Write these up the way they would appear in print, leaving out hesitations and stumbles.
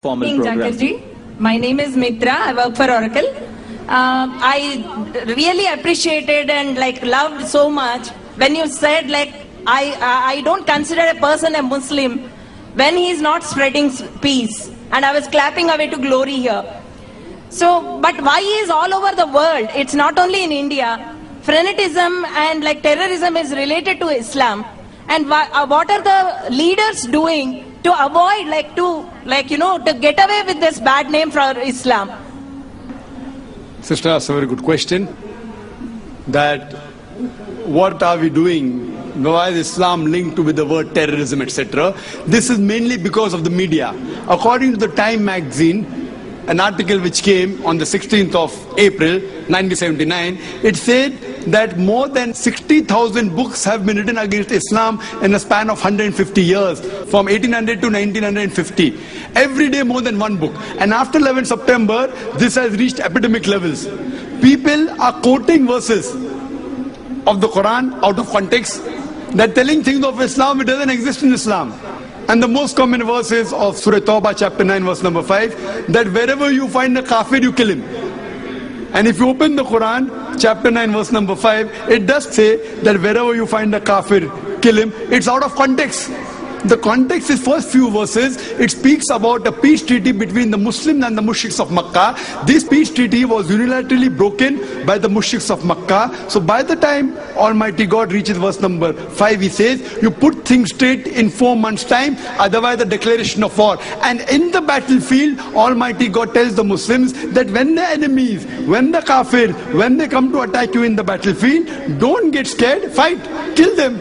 formal Good program. evening, Jakarji. My name is Mitra. I work for Oracle. I really appreciated and loved so much when you said I don't consider a person a Muslim when he is not spreading peace, and I was clapping away to glory here. So, but why is all over the world? It's not only in India. Frenetism and terrorism is related to Islam, and what are the leaders doing to avoid to get away with this bad name for Islam? Sister, that's a very good question. That what are we doing? Why is Islam linked with the word terrorism, etc.? This is mainly because of the media. According to the Time magazine, an article which came on the 16th of April 1979, it said that more than 60,000 books have been written against Islam in a span of 150 years, from 1800 to 1950. Every day more than one book. And after 11 September, this has reached epidemic levels. People are quoting verses of the Quran out of context. They're telling things of Islam, it doesn't exist in Islam. And the most common verse is of Surah Tawbah chapter 9 verse number 5, that wherever you find a kafir, you kill him. And if you open the Quran, chapter 9 verse number 5, it does say that wherever you find a kafir, kill him. It's out of context. The context is first few verses. It speaks about a peace treaty between the Muslims and the mushriks of Makkah. This peace treaty was unilaterally broken by the mushriks of Makkah. So by the time Almighty God reaches verse number 5, he says, you put things straight in 4 months' time, otherwise the declaration of war. And in the battlefield, Almighty God tells the Muslims that when the enemies, when the kafir, when they come to attack you in the battlefield, don't get scared, fight, kill them.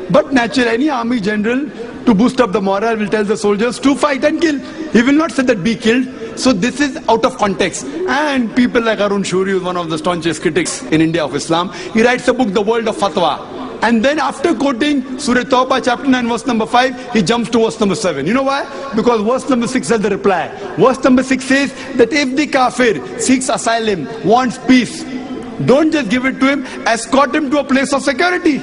But naturally, any army general, to boost up the morale, will tell the soldiers to fight and kill. He will not say that be killed. So this is out of context. And people like Arun Shuri, who is one of the staunchest critics in India of Islam, he writes a book, The World of Fatwa. And then after quoting Surah Tawbah chapter 9 verse number 5, he jumps to verse number 7. You know why? Because verse number 6 has the reply. Verse number 6 says that if the kafir seeks asylum, wants peace, don't just give it to him, escort him to a place of security.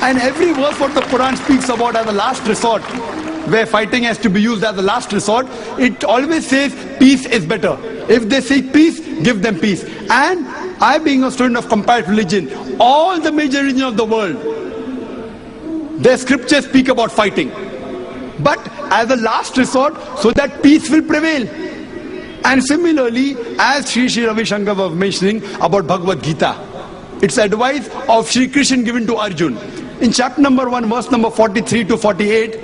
And every verse what the Quran speaks about as a last resort, where fighting has to be used as a last resort, it always says peace is better. If they seek peace, give them peace. And I, being a student of comparative religion, all the major religions of the world, their scriptures speak about fighting, but as a last resort, so that peace will prevail. And similarly, as Sri Ravi Shankar was mentioning about Bhagavad Gita, it's advice of Sri Krishna given to Arjun. In chapter number 1, verse number 43 to 48,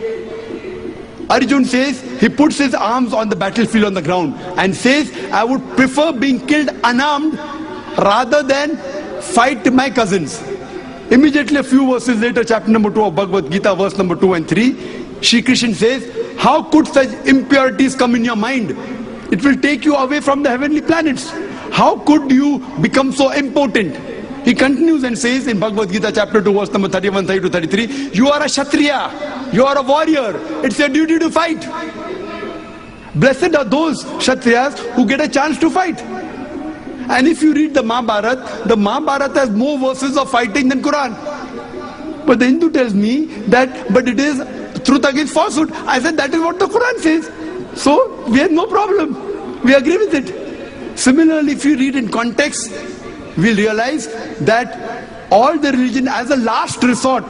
Arjun says, he puts his arms on the battlefield on the ground and says, I would prefer being killed unarmed rather than fight my cousins. Immediately a few verses later, chapter number 2 of Bhagavad Gita, verse number 2 and 3, Shri Krishna says, how could such impurities come in your mind? It will take you away from the heavenly planets. How could you become so impotent? He continues and says in Bhagavad Gita chapter 2 verse number 31, 30 to 33, you are a Kshatriya, you are a warrior, it's your duty to fight. Blessed are those Kshatriyas who get a chance to fight. And if you read the Mahabharata has more verses of fighting than Quran. But the Hindu tells me that, but it is truth against falsehood. I said that is what the Quran says. So we have no problem. We agree with it. Similarly, if you read in context, we'll realize that all the religion as a last resort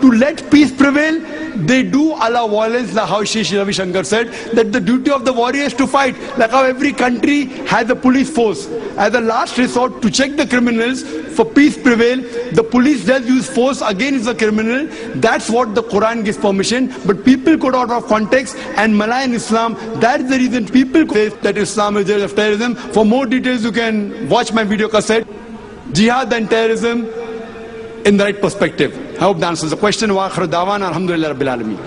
to let peace prevail, they do allow violence, like how Sri Ravi Shankar said, that the duty of the warrior is to fight, like how every country has a police force. As a last resort to check the criminals, for peace prevail, the police does use force against the criminal. That's what the Quran gives permission, but people quote out of context and malign Islam. That's the reason people say that Islam is the of terrorism. For more details, you can watch my video cassette, Jihad and Terrorism in the right perspective. I hope that answers the question. Wa akhir da'wana alhamdulillah rabbil alameen.